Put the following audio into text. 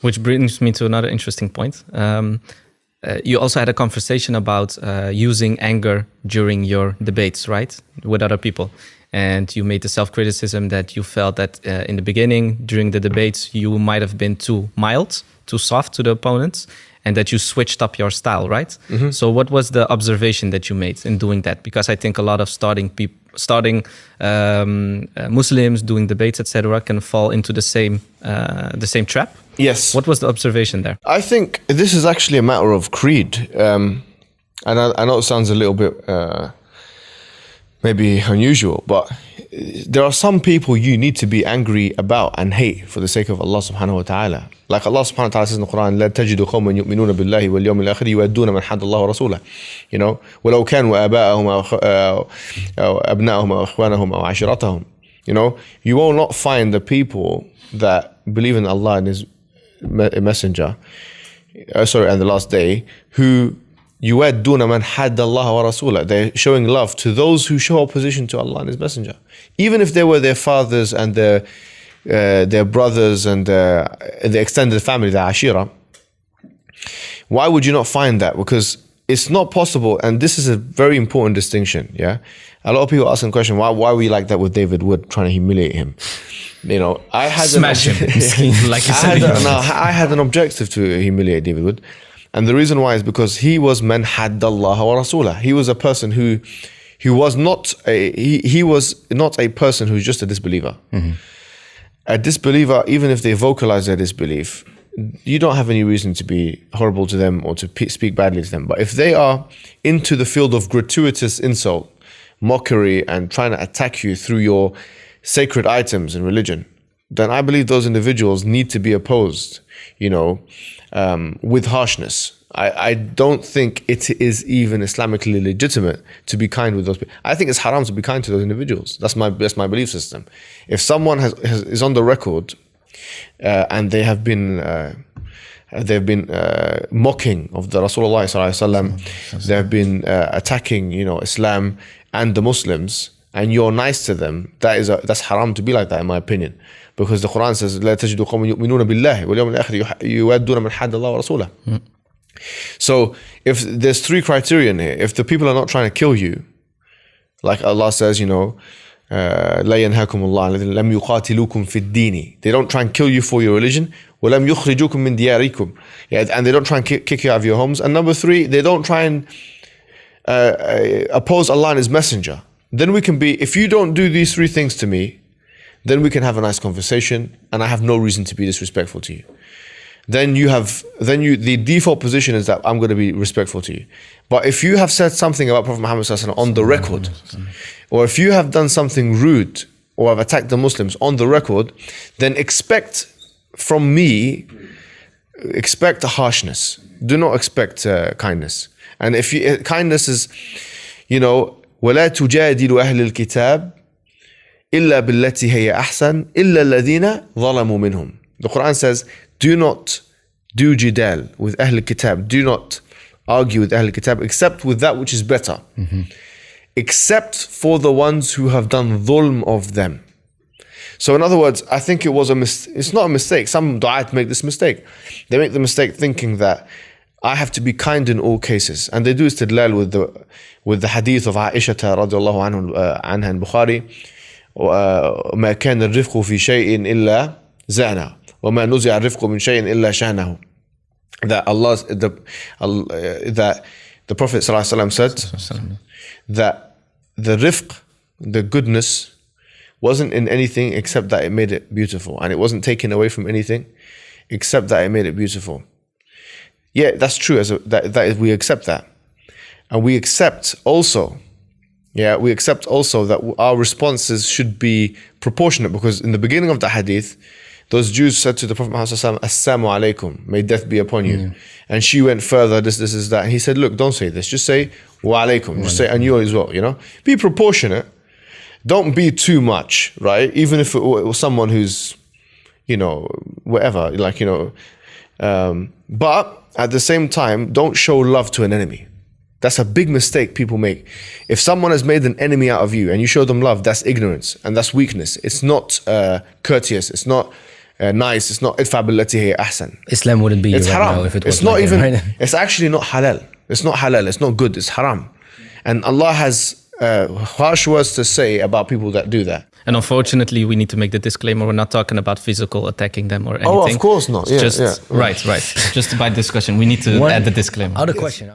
Which brings me to another interesting point. You also had a conversation about using anger during your debates, right, with other people. And you made the self-criticism that you felt that in the beginning, during the debates, you might have been too mild, too soft to the opponents, and that you switched up your style, right? Mm-hmm. So what was the observation that you made in doing that? Because I think a lot of starting Muslims doing debates, etc., can fall into the same trap. Yes. What was the observation there? I think this is actually a matter of creed. And I know it sounds a little bit maybe unusual, but there are some people you need to be angry about and hate for the sake of Allah subhanahu wa ta'ala. Like Allah subhanahu wa ta'ala says in the Quran, لا تجد قوما يؤمنون بالله واليوم الآخر يودون من حد الله ورسوله. You know, ولو كانوا آباءهم أو أبناءهم أو إخوانهم أو عشيرتهم. You know, you will not find the people that believe in Allah and His messenger, and the last day, who يودون من حد الله ورسوله. They're showing love to those who show opposition to Allah and His messenger, even if they were their fathers and their brothers and the extended family, the ashira. Why would you not find that? Because it's not possible, and this is a very important distinction. Yeah, a lot of people ask the question, why are we like that with David Wood, trying to humiliate him? You know, I had I had an objective to humiliate David Wood, and the reason why is because he was man haddallaha wa rasulah. He was a person who was not a person who's just a disbeliever. Mm-hmm. A disbeliever, even if they vocalize their disbelief, you don't have any reason to be horrible to them or to speak badly to them. But if they are into the field of gratuitous insult, mockery, and trying to attack you through your sacred items in religion, then I believe those individuals need to be opposed, you know, with harshness. I don't think it is even Islamically legitimate to be kind with those people. I think it's haram to be kind to those individuals. That's my belief system. If someone is on the record and they have been mocking of the Rasulullah sallallahu alaihi wasallam, they have been attacking, you know, Islam and the Muslims, and you're nice to them, that's haram to be like that, in my opinion. Because the Quran says, لا تجد قوم يؤمنون بالله واليوم الآخر يودون من حد الله ورسوله. So if there's three criterion here, if the people are not trying to kill you, like Allah says, you know, لا ينهاكم الله الذين لم يقاتلوكم في الدين. They don't try and kill you for your religion. ولم يخرجوكم من دياركم. Yeah, and they don't try and kick you out of your homes. And number three, they don't try and oppose Allah and His messenger. Then we can be, if you don't do these three things to me, then we can have a nice conversation and I have no reason to be disrespectful to you. Then the default position is that I'm going to be respectful to you. But if you have said something about Prophet Muhammad on the record, or if you have done something rude or have attacked the Muslims on the record, then expect from me, expect harshness. Do not expect kindness. And if kindness is, you know, وَلَا تُجَادِلُ أَهْلِ الْكِتَابِ إِلَّا بِالَّتِي هِيَ أَحْسَنُ إِلَّا الَّذِينَ ظَلَمُوا مِنْهُمْ. The Quran says, do not do jidal with Ahl al-Kitab. Do not argue with Ahl al-Kitab except with that which is better. Mm-hmm. Except for the ones who have done dhulm of them. So in other words, I think it was it's not a mistake. Some du'at make this mistake. They make the mistake thinking that I have to be kind in all cases. And they do istidlal with the hadith of Aisha radiallahu anha in Bukhari. ما كان الرفق في شيء إلا زانه وما نزع الرفق من شيء إلا شانه. That that the Prophet ﷺ said that the rifq, the goodness, wasn't in anything except that it made it beautiful, and it wasn't taken away from anything except that it made it beautiful. Yeah, that's true. That we accept that, and we accept also. Yeah, we accept also that our responses should be proportionate, because in the beginning of the hadith, those Jews said to the Prophet Muhammad Assalamu alaikum, may death be upon you. And she went further, this is that. And he said, look, don't say this, just say wa alaikum, just say and you as well, you know. Be proportionate, don't be too much, right? Even if it was someone who's, you know, whatever, like, you know. But at the same time, don't show love to an enemy. That's a big mistake people make. If someone has made an enemy out of you and you show them love, that's ignorance and that's weakness. It's not courteous. It's not nice. It's not idfa billati hiya ahsan. Islam wouldn't be It's right haram. now if it was It's not like even. that, right? It's actually not halal. It's not halal. It's not good. It's haram. And Allah has harsh words to say about people that do that. And unfortunately, we need to make the disclaimer: we're not talking about physical attacking them or anything. Oh, of course not. It's Yeah, just right. Just by discussion, we need to add the disclaimer. Other question.